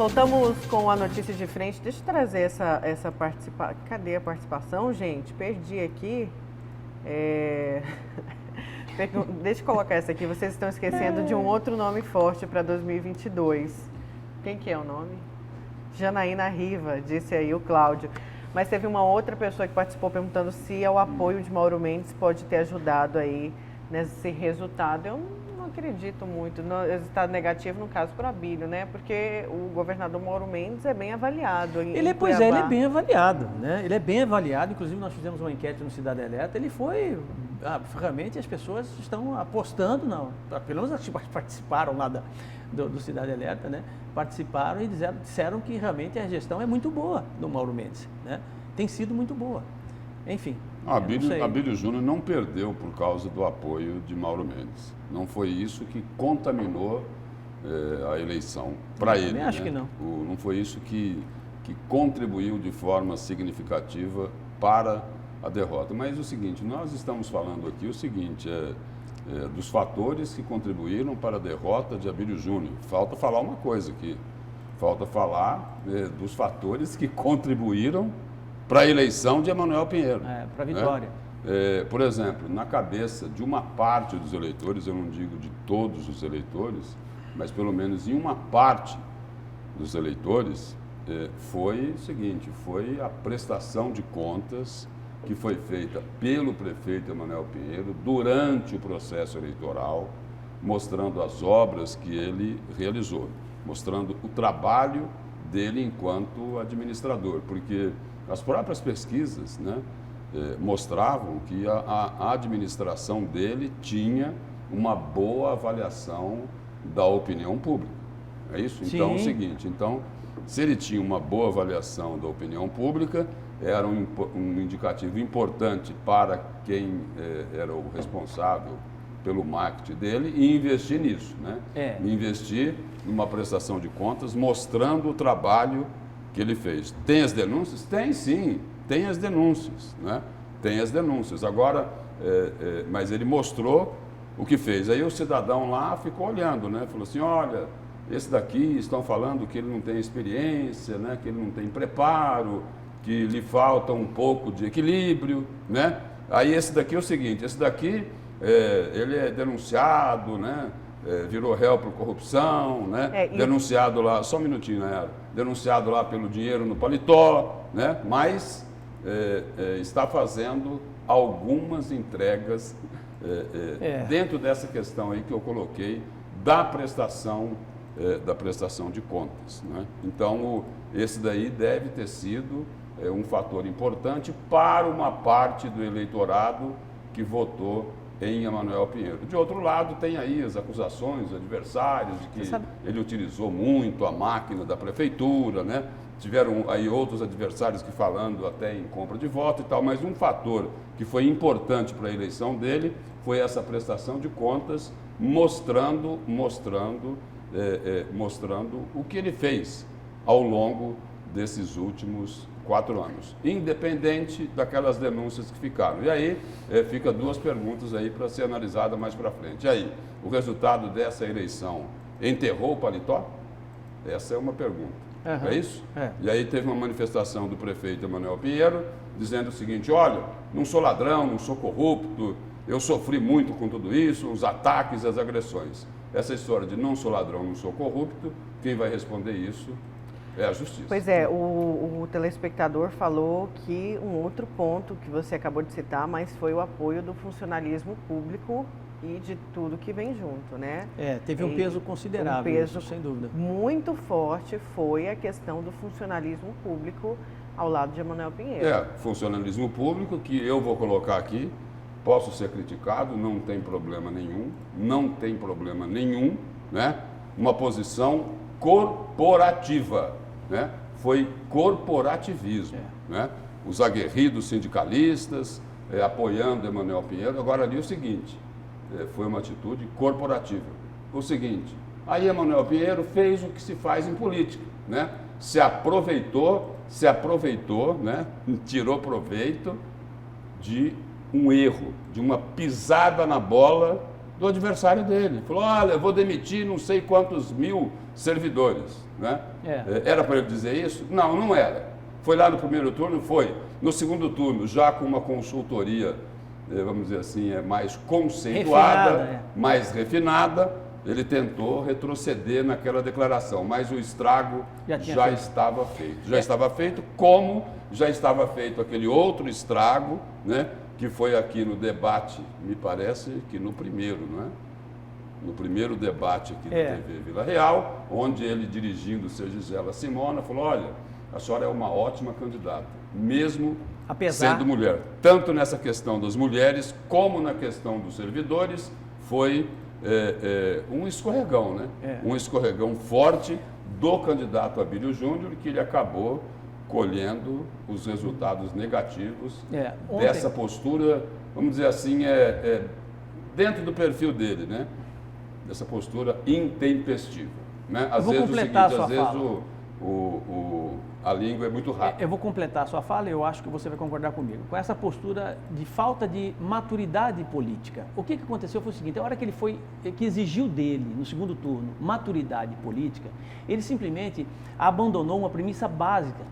Voltamos com a notícia de frente. Deixa eu trazer essa participação. Cadê a participação, gente? Perdi aqui. Deixa eu colocar essa aqui. Vocês estão esquecendo de um outro nome forte para 2022. Quem que é o nome? Janaína Riva, disse aí o Cláudio. Mas teve uma outra pessoa que participou perguntando se o apoio de Mauro Mendes pode ter ajudado aí nesse resultado. Eu não acredito muito no resultado negativo, no caso, para Abílio, né? Porque o governador Mauro Mendes é bem avaliado. Ele é bem avaliado, né? Ele é bem avaliado, inclusive nós fizemos uma enquete no Cidade Alerta, ele foi, realmente as pessoas estão apostando, pelo menos as que participaram lá do Cidade Alerta, né? Participaram e disseram que realmente a gestão é muito boa do Mauro Mendes, né? Tem sido muito boa. Enfim. Abílio Júnior não perdeu por causa do apoio de Mauro Mendes. Não foi isso que contaminou a eleição para ele. Eu acho que não. Não foi isso que contribuiu de forma significativa para a derrota. Mas o seguinte, nós estamos falando aqui dos fatores que contribuíram para a derrota de Abílio Júnior. Falta falar uma coisa aqui. Falta falar dos fatores que contribuíram para a eleição de Emanuel Pinheiro. Para a vitória. Por exemplo, na cabeça de uma parte dos eleitores, eu não digo de todos os eleitores, mas pelo menos em uma parte dos eleitores, foi o seguinte, foi a prestação de contas que foi feita pelo prefeito Emanuel Pinheiro durante o processo eleitoral, mostrando as obras que ele realizou, mostrando o trabalho dele enquanto administrador, porque as próprias pesquisas, né, mostravam que a administração dele tinha uma boa avaliação da opinião pública. É isso? Sim. Então é o seguinte, se ele tinha uma boa avaliação da opinião pública, era um indicativo importante para quem era o responsável pelo marketing dele e investir nisso, né? Investir numa prestação de contas mostrando o trabalho que ele fez. Tem as denúncias? Tem sim, tem as denúncias, né? Tem as denúncias. Agora, mas ele mostrou o que fez. Aí o cidadão lá ficou olhando, né? Falou assim, olha, esse daqui estão falando que ele não tem experiência, né? Que ele não tem preparo, que lhe falta um pouco de equilíbrio, né? Aí esse daqui é o seguinte, esse daqui, ele é denunciado, né? Virou réu por corrupção, né? Denunciado lá, só um minutinho, né? Denunciado lá pelo dinheiro no paletó, né? Mas está fazendo algumas entregas dentro dessa questão aí que eu coloquei da prestação de contas, né? Então, esse daí deve ter sido um fator importante para uma parte do eleitorado que votou em Emanuel Pinheiro. De outro lado, tem aí as acusações adversárias de que ele utilizou muito a máquina da prefeitura, né? Tiveram aí outros adversários que falando até em compra de voto e tal, mas um fator que foi importante para a eleição dele foi essa prestação de contas, mostrando o que ele fez ao longo desses últimos 4 anos, independente daquelas denúncias que ficaram. E aí fica 2 perguntas aí para ser analisada mais para frente. E aí, o resultado dessa eleição enterrou o paletó? Essa é uma pergunta. Uhum. É isso? E aí teve uma manifestação do prefeito Emanuel Pinheiro dizendo o seguinte, olha, não sou ladrão, não sou corrupto, eu sofri muito com tudo isso, os ataques e as agressões. Essa história de não sou ladrão, não sou corrupto, quem vai responder isso é a justiça. Pois é, o telespectador falou que um outro ponto que você acabou de citar, mas foi o apoio do funcionalismo público e de tudo que vem junto, né? Teve um peso considerável, um peso isso, sem dúvida. Muito forte foi a questão do funcionalismo público ao lado de Emanuel Pinheiro. Funcionalismo público que eu vou colocar aqui, posso ser criticado, não tem problema nenhum, né? Uma posição corporativa, né? Foi corporativismo, né? Os aguerridos sindicalistas apoiando Emanuel Pinheiro. Agora ali o seguinte, foi uma atitude corporativa. O seguinte, aí Emanuel Pinheiro fez o que se faz em política, né? Se aproveitou, né? Tirou proveito de um erro, de uma pisada na bola do adversário dele. Falou, olha, eu vou demitir não sei quantos mil servidores. Né? Era para ele dizer isso? Não, não era. Foi lá no primeiro turno? Foi. No segundo turno, já com uma consultoria, vamos dizer assim, mais conceituada, mais refinada, ele tentou retroceder naquela declaração, mas o estrago já estava feito. Já estava feito, como já estava feito aquele outro estrago, né, que foi aqui no debate, me parece que no primeiro, não é? No primeiro debate aqui da TV Vila Real, onde ele, dirigindo o seu Gisela Simona, falou, olha, a senhora é uma ótima candidata, mesmo sendo mulher. Tanto nessa questão das mulheres, como na questão dos servidores, foi um escorregão, né? Um escorregão forte do candidato Abílio Júnior, que ele acabou colhendo os resultados negativos dessa postura, vamos dizer assim, dentro do perfil dele, né? Dessa postura intempestiva. Né? Às vezes o seguinte, às vezes a língua é muito rápida. Eu vou completar a sua fala e eu acho que você vai concordar comigo. Com essa postura de falta de maturidade política. O que aconteceu foi o seguinte, a hora que exigiu dele, no segundo turno, maturidade política, ele simplesmente abandonou uma premissa básica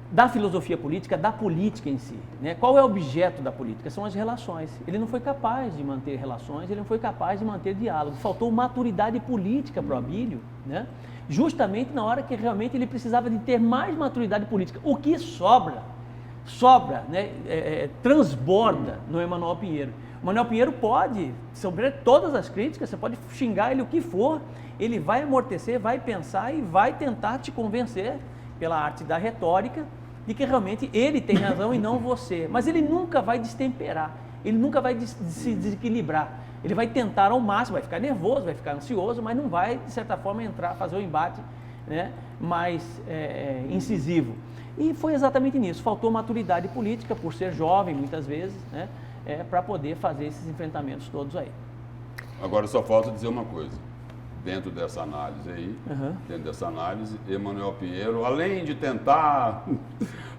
da filosofia política, da política em si. Né? Qual é o objeto da política? São as relações. Ele não foi capaz de manter relações, ele não foi capaz de manter diálogo. Faltou maturidade política para o Abílio, né? Justamente na hora que realmente ele precisava de ter mais maturidade política. O que sobra, né? Transborda no Emanuel Pinheiro. O Emanuel Pinheiro pode, sobre todas as críticas, você pode xingar ele o que for, ele vai amortecer, vai pensar e vai tentar te convencer, pela arte da retórica, de que realmente ele tem razão e não você. Mas ele nunca vai destemperar, ele nunca vai se desequilibrar. Ele vai tentar ao máximo, vai ficar nervoso, vai ficar ansioso, mas não vai, de certa forma, fazer o embate, né, mais incisivo. E foi exatamente nisso, faltou maturidade política, por ser jovem muitas vezes, né, para poder fazer esses enfrentamentos todos aí. Agora só falta dizer uma coisa. Dentro dessa análise aí, Emanuel Pinheiro, além de tentar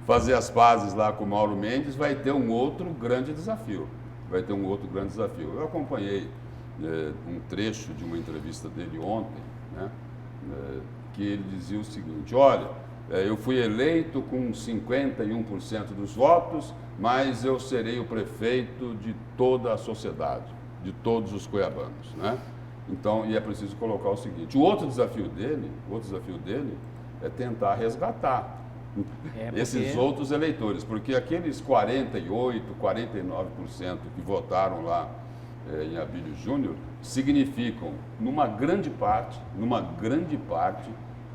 fazer as pazes lá com o Mauro Mendes, vai ter um outro grande desafio. Eu acompanhei um trecho de uma entrevista dele ontem, né, que ele dizia o seguinte, olha, eu fui eleito com 51% dos votos, mas eu serei o prefeito de toda a sociedade, de todos os cuiabanos, né? Então, e é preciso colocar o seguinte, o outro desafio dele é tentar resgatar esses outros eleitores, porque aqueles 48%, 49% que votaram lá em Abílio Júnior significam, numa grande parte,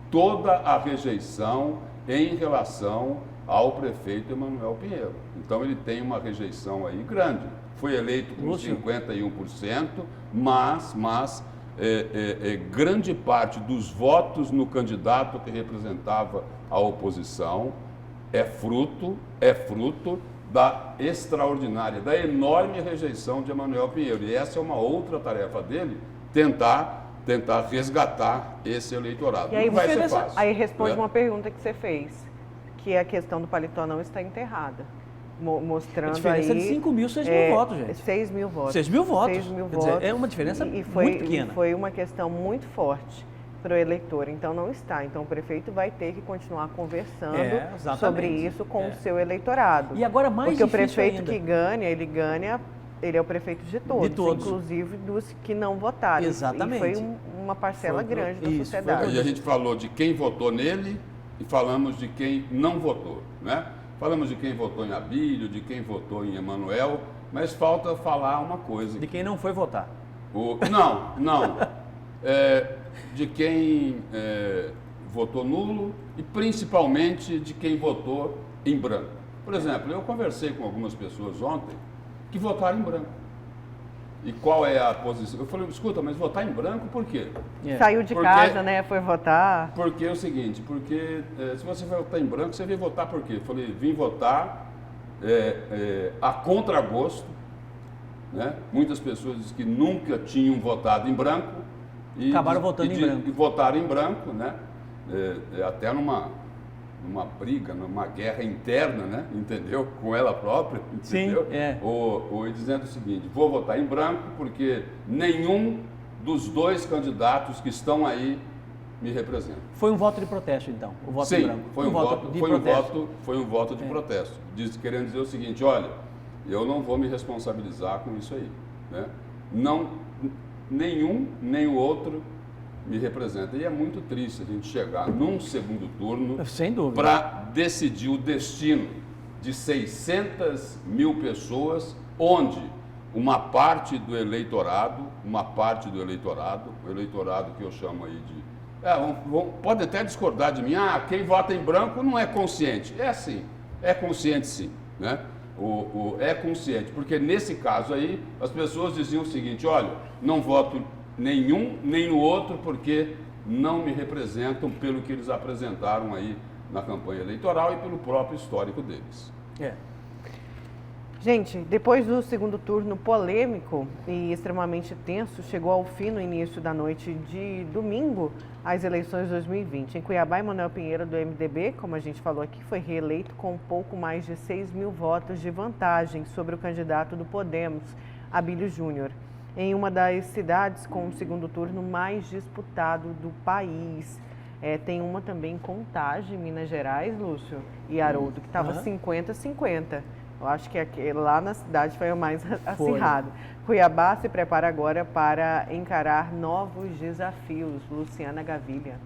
toda a rejeição em relação ao prefeito Emanuel Pinheiro. Então, ele tem uma rejeição aí grande. Foi eleito com 51%, mas grande parte dos votos no candidato que representava a oposição é fruto da extraordinária, da enorme rejeição de Emanuel Pinheiro. E essa é uma outra tarefa dele, tentar resgatar esse eleitorado. E aí, não vai ser fácil. Aí responde uma pergunta que você fez, que a questão do paletó não está enterrada. Mostrando a diferença aí, de 5 mil, 6 mil votos, gente. 6 mil votos. 6 mil votos. 6 mil Quer votos. dizer, é uma diferença muito pequena. E foi uma questão muito forte para o eleitor, então não está. Então o prefeito vai ter que continuar conversando sobre isso com o seu eleitorado. E agora mais porque difícil o prefeito ainda. que ganha, ele é o prefeito de todos. Inclusive dos que não votaram. Exatamente. E foi uma parcela grande da sociedade. E a gente falou de quem votou nele e falamos de quem não votou, né? Falamos de quem votou em Abílio, de quem votou em Emanuel, mas falta falar uma coisa. De quem não foi votar. Não. De quem votou nulo e principalmente de quem votou em branco. Por exemplo, eu conversei com algumas pessoas ontem que votaram em branco. E qual é a posição? Eu falei, escuta, mas votar em branco por quê? Saiu de casa, né? Foi votar. Porque é o seguinte, se você vai votar em branco, você vem votar por quê? Eu falei, vim votar a contragosto, né? Muitas pessoas dizem que nunca tinham votado em branco. Acabaram votando em branco. E votaram em branco, né? Até numa briga, numa guerra interna, né? Entendeu? Com ela própria, entendeu? Sim, é. E dizendo o seguinte, vou votar em branco porque nenhum dos dois candidatos que estão aí me representa. Foi um voto de protesto, então, o voto Sim, em branco. foi um voto de protesto. Querendo dizer o seguinte, olha, eu não vou me responsabilizar com isso aí, né? Não, nenhum, nem o outro me representa. E é muito triste a gente chegar num segundo turno para decidir o destino de 600 mil pessoas, onde uma parte do eleitorado, o eleitorado que eu chamo aí de... pode até discordar de mim, quem vota em branco não é consciente. É sim, é consciente sim, né? É consciente, porque nesse caso aí as pessoas diziam o seguinte, olha, não voto nenhum nem no outro porque não me representam pelo que eles apresentaram aí na campanha eleitoral e pelo próprio histórico deles. Gente, depois do segundo turno polêmico e extremamente tenso, chegou ao fim no início da noite de domingo as eleições de 2020. Em Cuiabá, Emanuel Pinheiro, do MDB, como a gente falou aqui, foi reeleito com pouco mais de 6 mil votos de vantagem sobre o candidato do Podemos, Abílio Júnior, em uma das cidades com o segundo turno mais disputado do país. Tem uma também em Contagem, Minas Gerais, Lúcio e Haroldo, que estava 50-50. Eu acho que lá na cidade foi o mais acirrado. Cuiabá se prepara agora para encarar novos desafios. Luciana Gavilha.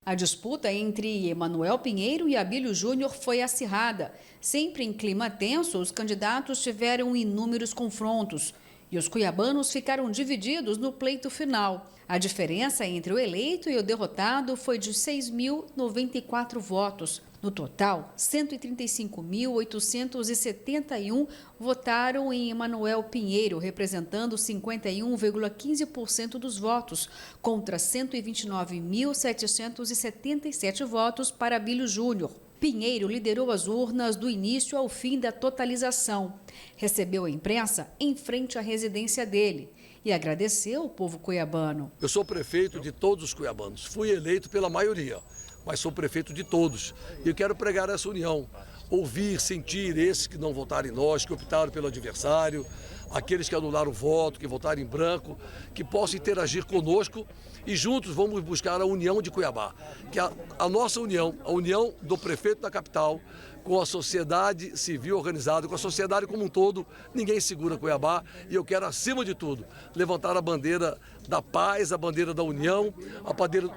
A disputa entre Emanuel Pinheiro e Abílio Júnior foi acirrada. Sempre em clima tenso, os candidatos tiveram inúmeros confrontos e os cuiabanos ficaram divididos no pleito final. A diferença entre o eleito e o derrotado foi de 6.094 votos. No total, 135.871 votaram em Emanuel Pinheiro, representando 51,15% dos votos, contra 129.777 votos para Abílio Júnior. Pinheiro liderou as urnas do início ao fim da totalização. Recebeu a imprensa em frente à residência dele e agradeceu o povo cuiabano. Eu sou prefeito de todos os cuiabanos. Fui eleito pela maioria, mas sou prefeito de todos. E eu quero pregar essa união, ouvir, sentir esses que não votaram em nós, que optaram pelo adversário, aqueles que anularam o voto, que votaram em branco, que possam interagir conosco e juntos vamos buscar a união de Cuiabá, que a nossa união, a união do prefeito da capital, com a sociedade civil organizada, com a sociedade como um todo, ninguém segura Cuiabá e eu quero, acima de tudo, levantar a bandeira da paz, a bandeira da união,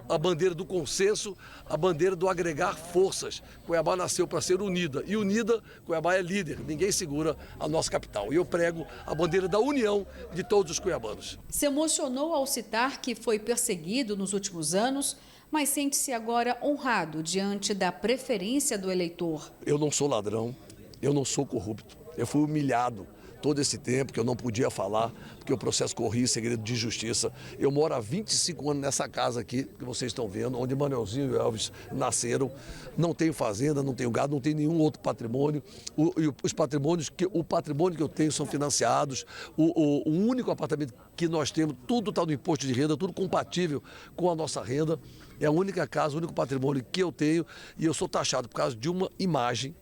a bandeira do consenso, a bandeira do agregar forças. Cuiabá nasceu para ser unida e unida, Cuiabá é líder, ninguém segura a nossa capital. E eu prego a bandeira da união de todos os cuiabanos. Se emocionou ao citar que foi perseguido nos últimos anos, mas sente-se agora honrado diante da preferência do eleitor. Eu não sou ladrão, eu não sou corrupto. Eu fui humilhado todo esse tempo que eu não podia falar, porque o processo corria em segredo de justiça. Eu moro há 25 anos nessa casa aqui, que vocês estão vendo, onde Manelzinho e Elvis nasceram. Não tenho fazenda, não tenho gado, não tenho nenhum outro patrimônio. O patrimônio que eu tenho são financiados. O único apartamento que nós temos, tudo está no imposto de renda, tudo compatível com a nossa renda. É a única casa, o único patrimônio que eu tenho e eu sou taxado por causa de uma imagem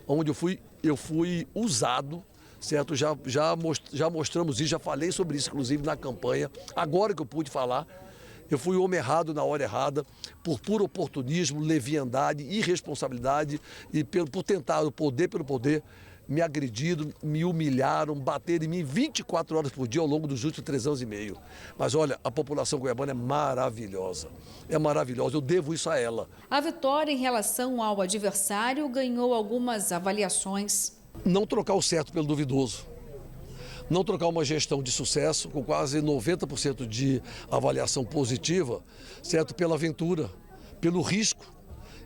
onde eu fui usado, certo? Já mostramos isso, já falei sobre isso, inclusive, na campanha. Agora que eu pude falar, eu fui homem errado na hora errada, por puro oportunismo, leviandade, irresponsabilidade e por tentar o poder pelo poder, me agrediram, me humilharam, bateram em mim 24 horas por dia ao longo dos últimos 3 anos e meio. Mas olha, a população cuiabana é maravilhosa, eu devo isso a ela. A vitória em relação ao adversário ganhou algumas avaliações. Não trocar o certo pelo duvidoso, não trocar uma gestão de sucesso com quase 90% de avaliação positiva, certo, pela aventura, pelo risco.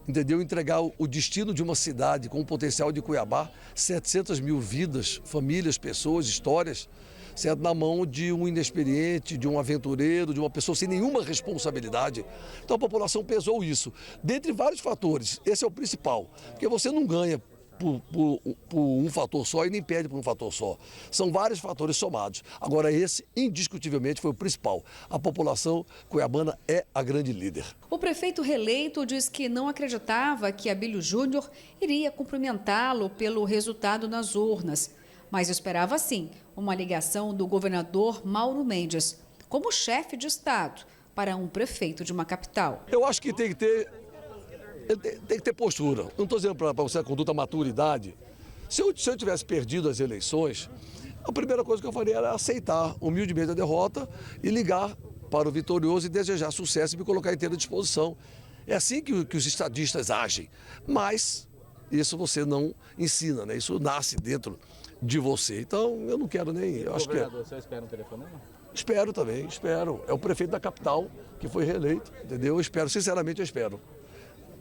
Entendeu? Entregar o destino de uma cidade com o potencial de Cuiabá, 700 mil vidas, famílias, pessoas, histórias, certo? Na mão de um inexperiente, de um aventureiro, de uma pessoa sem nenhuma responsabilidade. Então a população pesou isso. Dentre vários fatores, esse é o principal, porque você não ganha por um fator só e nem perde por um fator só. São vários fatores somados. Agora, esse, indiscutivelmente, foi o principal. A população cuiabana é a grande líder. O prefeito reeleito diz que não acreditava que Abílio Júnior iria cumprimentá-lo pelo resultado nas urnas, mas esperava sim uma ligação do governador Mauro Mendes, como chefe de Estado, para um prefeito de uma capital. Eu acho que tem que ter postura. Não estou dizendo para você a conduta, a maturidade. Se eu tivesse perdido as eleições, a primeira coisa que eu faria era aceitar humildemente a derrota e ligar para o vitorioso e desejar sucesso e me colocar inteiro à disposição. É assim que os estadistas agem. Mas isso você não ensina, né? Isso nasce dentro de você. Então, eu não quero nem... Eu acho que você espera um telefonema? Espero também, espero. É o prefeito da capital que foi reeleito, entendeu? Eu espero, sinceramente eu espero.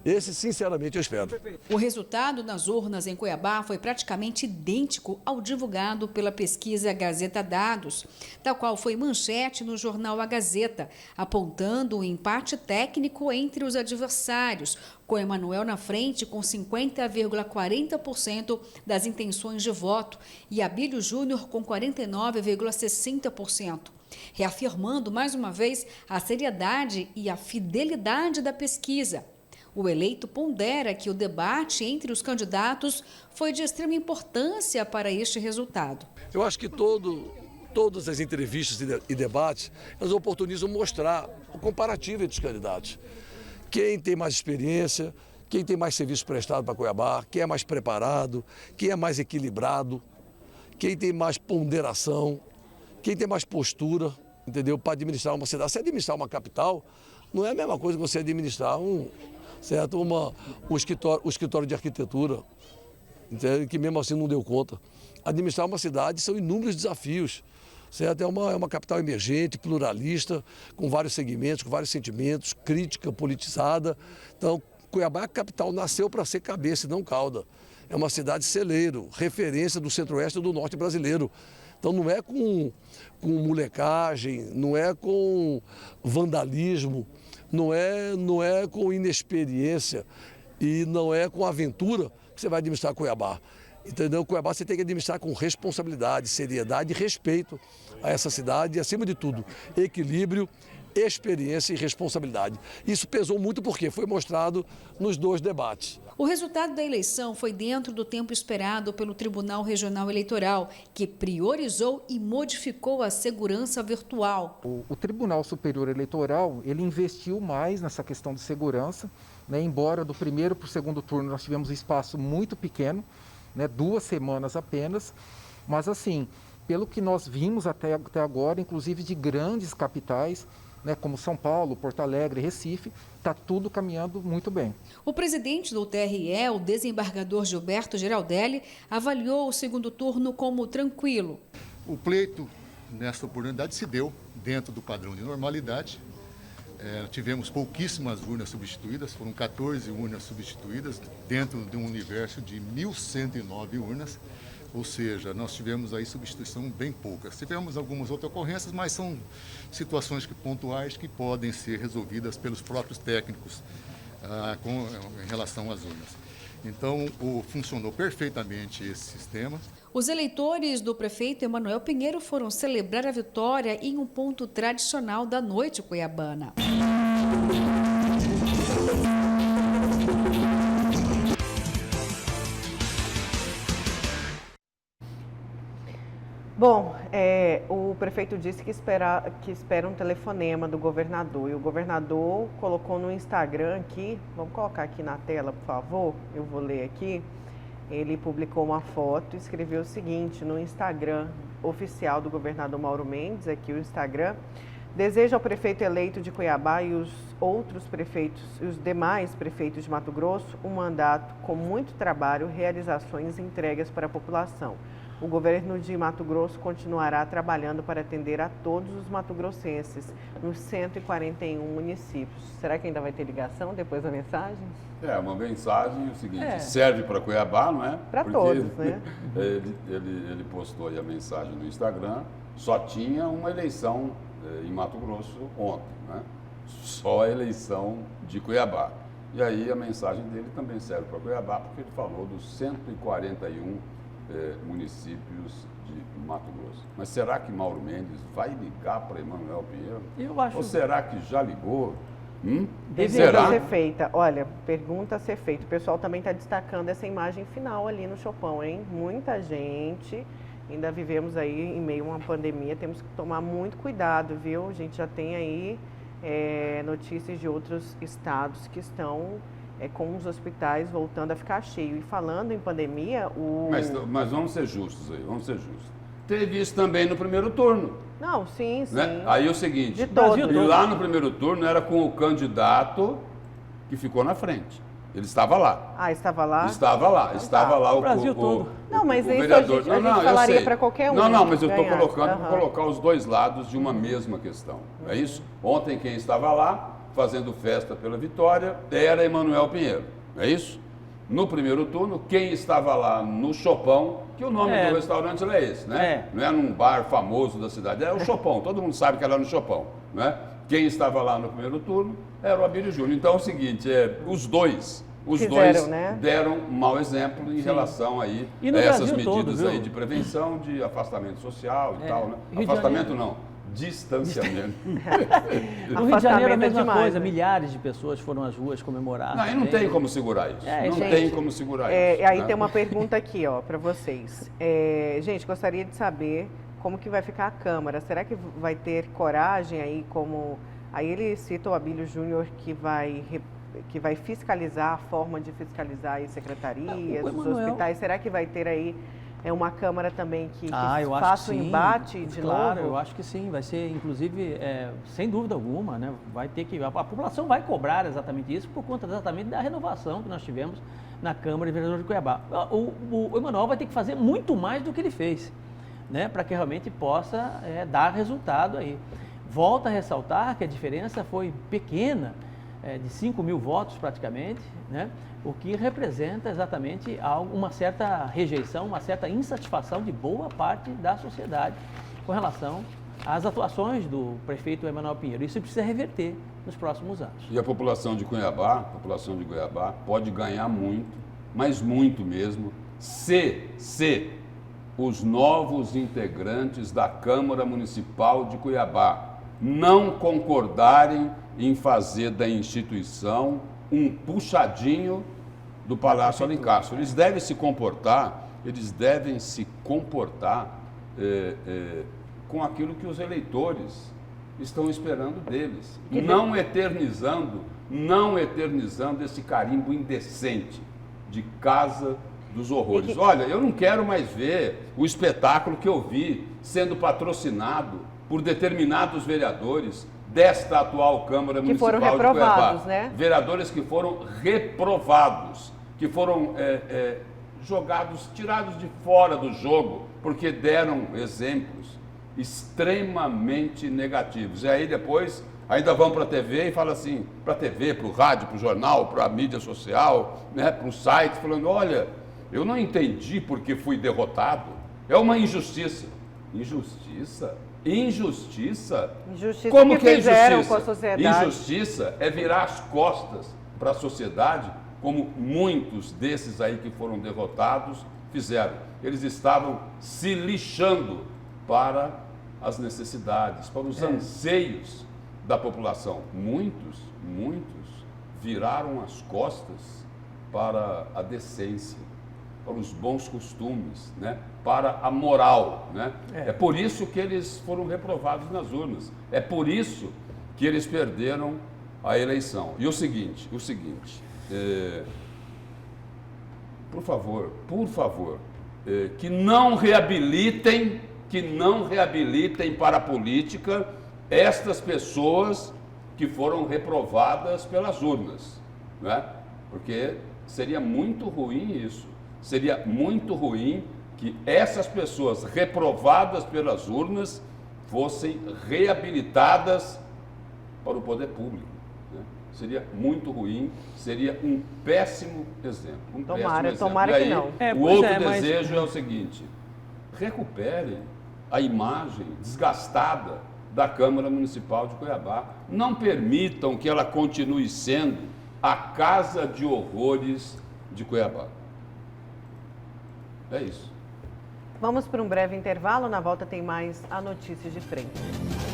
Esse, sinceramente, eu espero. O resultado nas urnas em Cuiabá foi praticamente idêntico ao divulgado pela pesquisa Gazeta Dados, da qual foi manchete no jornal A Gazeta, apontando um empate técnico entre os adversários, com Emanuel na frente com 50,40% das intenções de voto e Abílio Júnior com 49,60%. Reafirmando mais uma vez a seriedade e a fidelidade da pesquisa. O eleito pondera que o debate entre os candidatos foi de extrema importância para este resultado. Eu acho que todas as entrevistas e debates, elas oportunizam mostrar o comparativo entre os candidatos. Quem tem mais experiência, quem tem mais serviço prestado para Cuiabá, quem é mais preparado, quem é mais equilibrado, quem tem mais ponderação, quem tem mais postura, entendeu, para administrar uma cidade. Se administrar uma capital, não é a mesma coisa que você administrar um escritório de arquitetura, entendeu? Que mesmo assim não deu conta. Administrar uma cidade são inúmeros desafios. Certo? É uma capital emergente, pluralista, com vários segmentos, com vários sentimentos, crítica, politizada. Então, Cuiabá, a capital, nasceu para ser cabeça e não cauda. É uma cidade celeiro, referência do centro-oeste e do norte brasileiro. Então, não é com molecagem, não é com vandalismo, não é com inexperiência e não é com aventura que você vai administrar Cuiabá. Entendeu? Cuiabá você tem que administrar com responsabilidade, seriedade e respeito a essa cidade e, acima de tudo, equilíbrio, experiência e responsabilidade. Isso pesou muito porque foi mostrado nos dois debates. O resultado da eleição foi dentro do tempo esperado pelo Tribunal Regional Eleitoral, que priorizou e modificou a segurança virtual. O Tribunal Superior Eleitoral, ele investiu mais nessa questão de segurança, né? Embora do primeiro para o segundo turno nós tivemos um espaço muito pequeno, né, 2 semanas apenas, mas assim, pelo que nós vimos até agora, inclusive de grandes capitais, né, como São Paulo, Porto Alegre, Recife, está tudo caminhando muito bem. O presidente do TRE, o desembargador Gilberto Giraldelli, avaliou o segundo turno como tranquilo. O pleito, nesta oportunidade, se deu dentro do padrão de normalidade. Tivemos pouquíssimas urnas substituídas, foram 14 urnas substituídas dentro de um universo de 1.109 urnas, ou seja, nós tivemos aí substituição bem poucas. Tivemos algumas outras ocorrências, mas são situações pontuais que podem ser resolvidas pelos próprios técnicos em relação às urnas. Então, funcionou perfeitamente esse sistema. Os eleitores do prefeito Emanuel Pinheiro foram celebrar a vitória em um ponto tradicional da noite cuiabana. Bom, o prefeito disse que espera um telefonema do governador. E o governador colocou no Instagram aqui, vamos colocar aqui na tela, por favor, eu vou ler aqui. Ele publicou uma foto e escreveu o seguinte no Instagram oficial do governador Mauro Mendes, aqui o Instagram: desejo ao prefeito eleito de Cuiabá e os outros prefeitos e os demais prefeitos de Mato Grosso um mandato com muito trabalho, realizações e entregas para a população. O governo de Mato Grosso continuará trabalhando para atender a todos os mato-grossenses nos 141 municípios. Será que ainda vai ter ligação depois da mensagem? Uma mensagem, o seguinte, serve para Cuiabá, não é? Para todos, né? Ele postou aí a mensagem no Instagram, só tinha uma eleição em Mato Grosso ontem, né? Só a eleição de Cuiabá. E aí a mensagem dele também serve para Cuiabá, porque ele falou dos 141 municípios de Mato Grosso. Mas será que Mauro Mendes vai ligar para Emanuel Pinheiro? Eu acho. Ou será que já ligou? Deveria Será? ser feita. Olha, pergunta a ser feita. O pessoal também está destacando essa imagem final ali no Chopão, hein? Muita gente. Ainda vivemos aí em meio a uma pandemia. Temos que tomar muito cuidado, viu? A gente já tem aí notícias de outros estados que estão com os hospitais voltando a ficar cheio. E falando em pandemia, Mas vamos ser justos aí, vamos ser justos. Teve isso também no primeiro turno. Não, sim. Né? Aí é o seguinte, De todos. e lá no primeiro turno era com o candidato que ficou na frente. Ele estava lá. Ah, estava lá? Estava lá, estava lá O Brasil todo. Não, mas o isso vereador. a gente falaria eu sei. para qualquer um. Não, mas eu estou ganhar. colocando para colocar os dois lados de uma mesma questão. É isso? Ontem quem estava lá fazendo festa pela vitória era Emanuel Pinheiro. É isso? No primeiro turno, quem estava lá no Chopão, que o nome do restaurante é esse, né? Não é num bar famoso da cidade, é o Chopão, todo mundo sabe que é lá no Chopão, né? Quem estava lá no primeiro turno era o Abílio Júnior. Então é o seguinte, os dois né? deram um mau exemplo em relação aí E a no essas Brasil medidas todo, aí viu? de prevenção, de afastamento social e tal, né? Rio de Afastamento Janeiro. não, distanciamento. No Rio de Janeiro é a Afastamento é mesma demais, coisa, né? milhares de pessoas foram às ruas comemorar. Não, e não também. tem como segurar isso. Não gente, tem como segurar isso. Aí né? tem uma pergunta aqui, ó, para vocês. Gente, gostaria de saber como que vai ficar a Câmara. Será que vai ter coragem aí, como... Aí ele cita o Abílio Júnior que vai fiscalizar, a forma de fiscalizar as secretarias, os hospitais. Será que vai ter aí uma Câmara também que eu acho faça o que sim. embate de Claro, novo? eu acho que sim. Vai ser, inclusive, sem dúvida alguma, né? Vai ter que... A população vai cobrar exatamente isso por conta exatamente da renovação que nós tivemos na Câmara de Vereadores de Cuiabá. O Emanuel vai ter que fazer muito mais do que ele fez, né? Para que realmente possa dar resultado aí. Volto a ressaltar que a diferença foi pequena, de 5 mil votos praticamente, né? O que representa exatamente uma certa rejeição, uma certa insatisfação de boa parte da sociedade com relação às atuações do prefeito Emanuel Pinheiro. Isso precisa reverter nos próximos anos. E a população de Cuiabá pode ganhar muito, mas muito mesmo, se os novos integrantes da Câmara Municipal de Cuiabá não concordarem em fazer da instituição um puxadinho do Palácio Alencastro. Eles devem se comportar com aquilo que os eleitores estão esperando deles, não eternizando esse carimbo indecente de Casa dos Horrores. Olha, eu não quero mais ver o espetáculo que eu vi sendo patrocinado por determinados vereadores desta atual Câmara Municipal foram de Cuiabá. reprovados, né? Vereadores que foram reprovados, que foram jogados, tirados de fora do jogo, porque deram exemplos extremamente negativos. E aí depois ainda vão para a TV e falam assim, para a TV, para o rádio, para o jornal, para a mídia social, né, para o site, falando, olha, eu não entendi porque fui derrotado. É uma injustiça. Injustiça? Injustiça? Injustiça Como que que é fizeram injustiça? com a sociedade. Injustiça é virar as costas para a sociedade, como muitos desses aí que foram derrotados fizeram. Eles estavam se lixando para as necessidades, para os anseios da população. Muitos viraram as costas para a decência, para os bons costumes, né? Para a moral. Né? É por isso que eles foram reprovados nas urnas. É por isso que eles perderam a eleição. E o seguinte, por favor, que não reabilitem para a política estas pessoas que foram reprovadas pelas urnas, né? Porque seria muito ruim isso. Seria muito ruim que essas pessoas reprovadas pelas urnas fossem reabilitadas para o poder público. Né? Seria muito ruim, seria um péssimo exemplo. Tomara que não. O outro desejo é o seguinte, recuperem a imagem desgastada da Câmara Municipal de Cuiabá. Não permitam que ela continue sendo a Casa de Horrores de Cuiabá. É isso. Vamos para um breve intervalo. Na volta tem mais a Notícias de Frente.